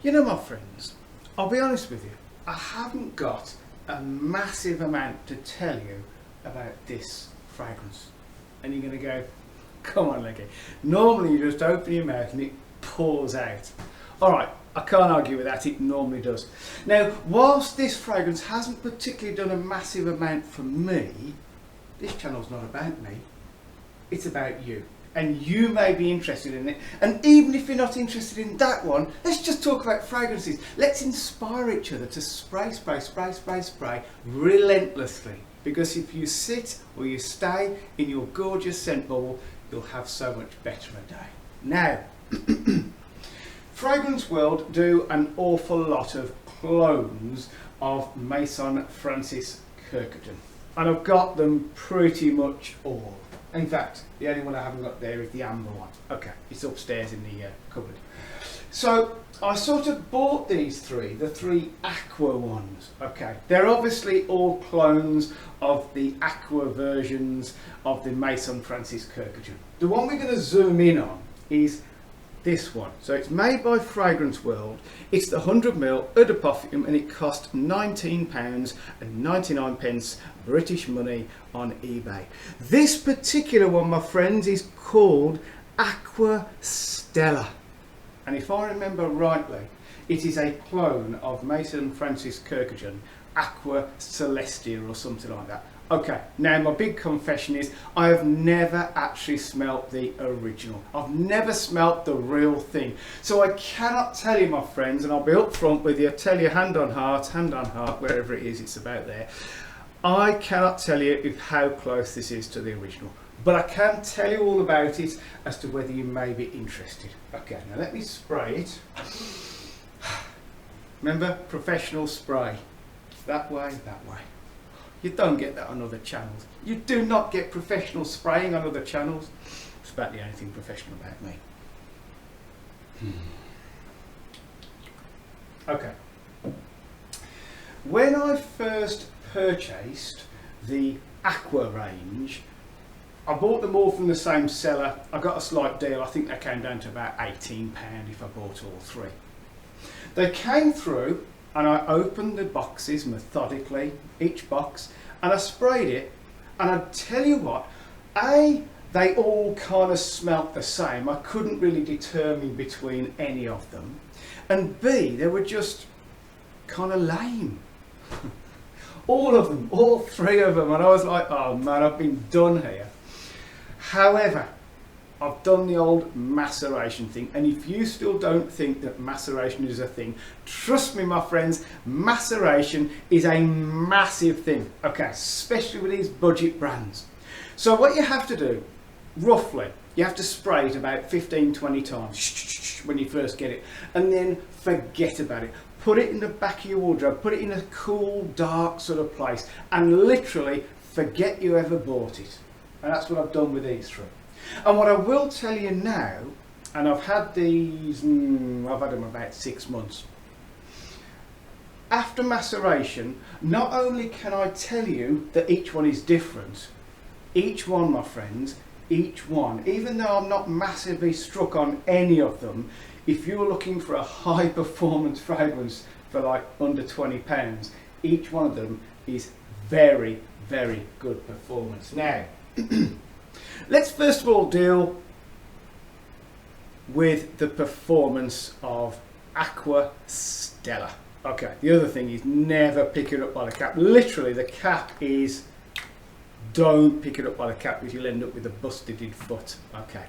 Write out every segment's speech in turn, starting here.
You know, my friends, I'll be honest with you, I haven't got a massive amount to tell you about this fragrance. And you're going to go, come on, Leggy. Normally you just open your mouth and it pours out. Alright, I can't argue with that, it normally does. Now, whilst this fragrance hasn't particularly done a massive amount for me, this channel's not about me, it's about you. And you may be interested in it. And even if you're not interested in that one, let's just talk about fragrances. Let's inspire each other to spray, spray, spray, spray, spray relentlessly. Because if you sit or you stay in your gorgeous scent bubble, you'll have so much better a day. Now, Fragrance World do an awful lot of clones of Maison Francis Kurkdjian. And I've got them pretty much all. In fact, the only one I haven't got there is the amber one. Okay, it's upstairs in the cupboard. So I sort of bought these three, the three Aqua ones. Okay, they're obviously all clones of the Aqua versions of the Maison Francis Kurkdjian. The one we're going to zoom in on is this one. So it's made by Fragrance World. It's the 100ml Eau de Parfum and it cost £19.99 British money on eBay. This particular one, my friends, is called AQUA STELLAR. And if I remember rightly, it is a clone of Maison Francis Kurkdjian, Aqua Celestia or something like that. Okay, now my big confession is I have never actually smelt the original. I've never smelt the real thing. So I cannot tell you, my friends, and I'll be upfront with you, tell you hand on heart, wherever it is, it's about there. I cannot tell you how close this is to the original. But I can tell you all about it as to whether you may be interested. Okay, now let me spray it. Remember, professional spray. That way, that way. You don't get that on other channels. You do not get professional spraying on other channels. It's about the only thing professional about me. Okay. When I first purchased the Aqua range, I bought them all from the same seller. I got a slight deal. I think they came down to about £18 if I bought all three. They came through and I opened the boxes methodically, each box, and I sprayed it, and I tell you what, A, they all kind of smelt the same. I couldn't really determine between any of them. And B, they were just kind of lame. All of them, all three of them, and I was like, oh man, I've been done here. However, I've done the old maceration thing, and if you still don't think that maceration is a thing, trust me, my friends, maceration is a massive thing, okay, especially with these budget brands. So what you have to do, roughly, you have to spray it about 15-20 times when you first get it, and then forget about it. Put it in the back of your wardrobe, put it in a cool, dark sort of place, and literally forget you ever bought it. And that's what I've done with these three. And what I will tell you now, and I've had these, I've had them about 6 months. After maceration, not only can I tell you that each one is different, each one, my friends, each one, even though I'm not massively struck on any of them, if you're looking for a high performance fragrance for like under £20, each one of them is very, very good performance. Now, let's first of all deal with the performance of Aqua Stellar. Okay, the other thing is never pick it up by the cap. Literally, the cap is, don't pick it up by the cap because you'll end up with a busted foot. Okay,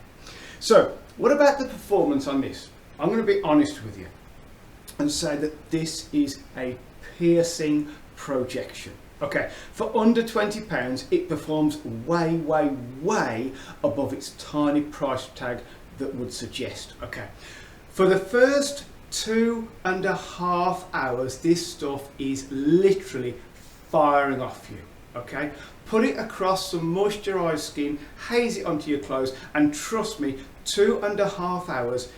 so what about the performance on this? I'm going to be honest with you and say that this is a piercing projection. Okay, for under £20, it performs way, way, way above its tiny price tag that would suggest. Okay, for the first 2.5 hours, this stuff is literally firing off you. Okay, put it across some moisturised skin, haze it onto your clothes, and trust me, 2.5 hours,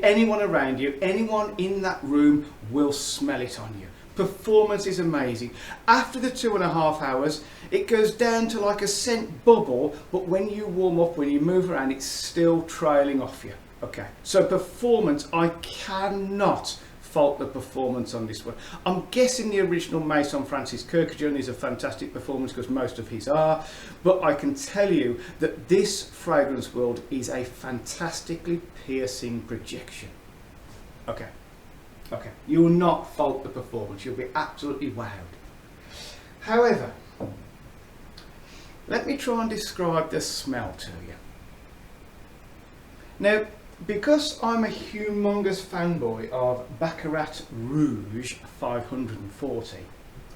anyone around you, anyone in that room will smell it on you. Performance is amazing. After the 2.5 hours, it goes down to like a scent bubble, but when you warm up, when you move around, it's still trailing off you. Okay, so performance, I cannot fault the performance on this one. I'm guessing the original Maison Francis Kurkdjian is a fantastic performance because most of his are, but I can tell you that this fragrance world is a fantastically piercing projection. Okay, you will not fault the performance, you'll be absolutely wowed. However, let me try and describe the smell to you. Now, because I'm a humongous fanboy of Baccarat Rouge 540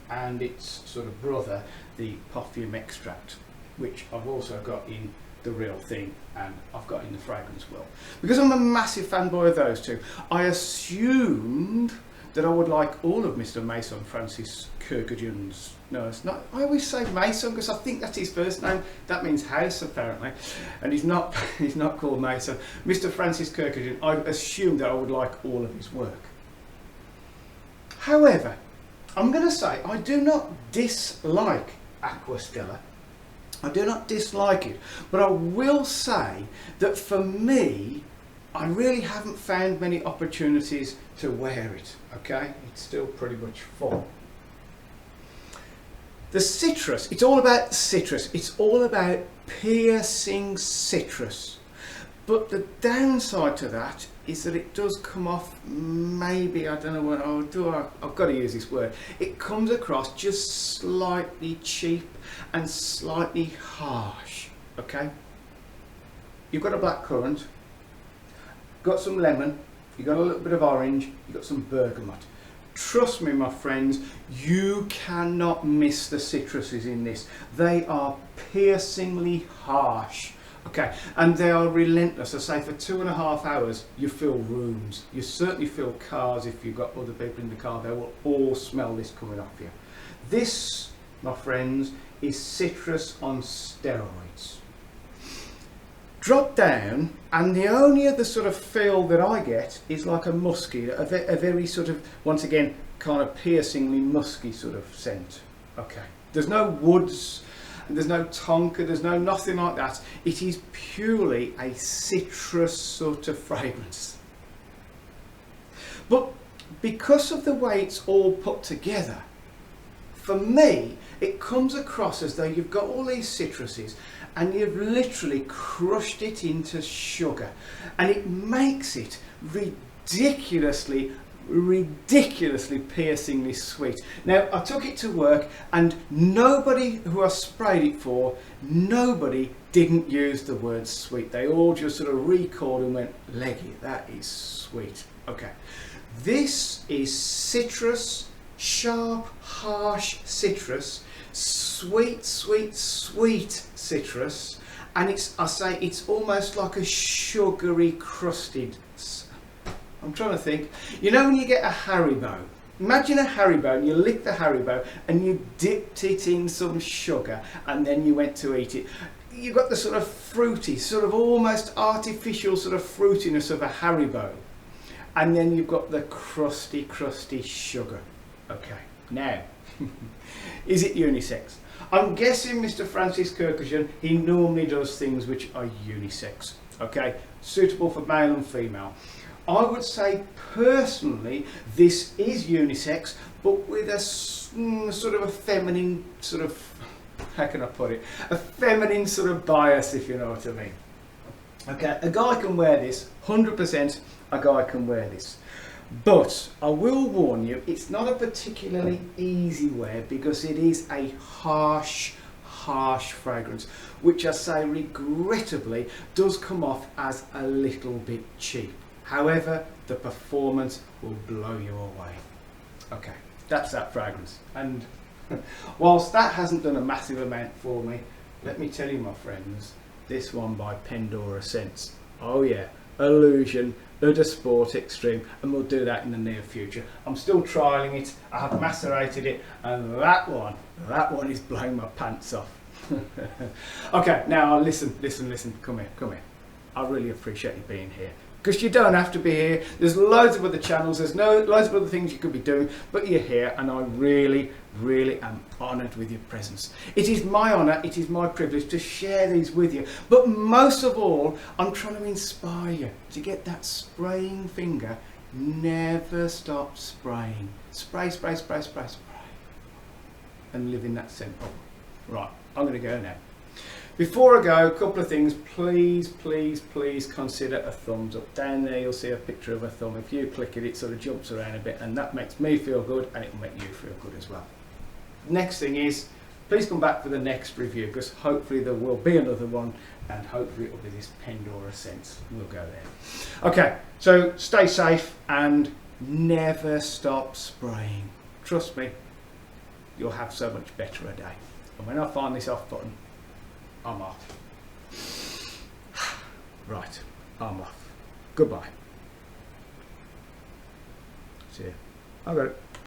and its sort of brother, the Perfume Extract, which I've also got in the real thing and I've got in the fragrance world. Because I'm a massive fanboy of those two, I assumed that I would like all of Mr. Maison Francis Kurkdjian's. No, it's not. I always say Maison because I think that's his first name. That means house apparently, and he's not called Maison. Mr. Francis Kurkdjian, I assumed that I would like all of his work. However, I'm going to say I do not dislike Aqua Stella. I do not dislike it, but I will say that for me, I really haven't found many opportunities to wear it. Okay, it's still pretty much full. The citrus, it's all about citrus, it's all about piercing citrus. But the downside to that is that it does come off, maybe, I don't know what I'll do, I've got to use this word, it comes across just slightly cheap and slightly harsh, okay? You've got a blackcurrant, got some lemon, you've got a little bit of orange, you've got some bergamot. Trust me, my friends, you cannot miss the citruses in this. They are piercingly harsh, okay, and they are relentless. I say for 2.5 hours you fill rooms. You certainly fill cars. If you've got other people in the car, they will all smell this coming off you. This, my friends, is citrus on steroids. Drop down, and the only other sort of feel that I get is like a musky, a very sort of, once again, kind of piercingly musky sort of scent. Okay, there's no woods, there's no tonka, there's no nothing like that. It is purely a citrus sort of fragrance. But because of the way it's all put together, for me, it comes across as though you've got all these citruses and you've literally crushed it into sugar, and it makes it ridiculously piercingly sweet. Now, I took it to work and nobody who I sprayed it for, nobody didn't use the word sweet. They all just sort of recalled and went, leggy, that is sweet. Okay, this is citrus, sharp, harsh citrus, sweet citrus, and I say it's almost like a sugary crusted. I'm trying to think. You know when you get a Haribo? Imagine a Haribo and you lick the Haribo and you dipped it in some sugar and then you went to eat it. You got the sort of fruity, sort of almost artificial sort of fruitiness of a Haribo, and then you've got the crusty sugar. Okay, now, is it unisex? I'm guessing Mr. Francis Kurkdjian, he normally does things which are unisex, okay, suitable for male and female. I would say personally this is unisex, but with a sort of a feminine sort of, how can I put it, a feminine sort of bias, if you know what I mean. Okay, a guy can wear this, 100% a guy can wear this. But I will warn you, it's not a particularly easy wear because it is a harsh fragrance, which I say regrettably does come off as a little bit cheap. However, the performance will blow you away. Okay, that's that fragrance. And whilst that hasn't done a massive amount for me, let me tell you, my friends, this one by Pandora Scents. Oh yeah, Illusion, Eau de Sport Extreme, and we'll do that in the near future. I'm still trialling it, I have macerated it, and that one is blowing my pants off. Okay, now listen, come here. I really appreciate you being here. Because you don't have to be here. There's loads of other channels, there's loads of other things you could be doing, but you're here and I really am honoured with your presence. It is my honour, it is my privilege to share these with you, but most of all, I'm trying to inspire you to get that spraying finger never stop spraying. Spray, spray, spray, spray, spray. And live in that simple. Right, I'm going to go now. Before I go, a couple of things. Please, please, please consider a thumbs up. Down there you'll see a picture of a thumb. If you click it, it sort of jumps around a bit, and that makes me feel good, and it will make you feel good as well. Next thing is, please come back for the next review, because hopefully there will be another one, and hopefully it will be this Pandora sense. We'll go there. Okay, so stay safe and never stop spraying. Trust me, you'll have so much better a day. And when I find this off button, I'm off. Right, I'm off. Goodbye. See you. I got it.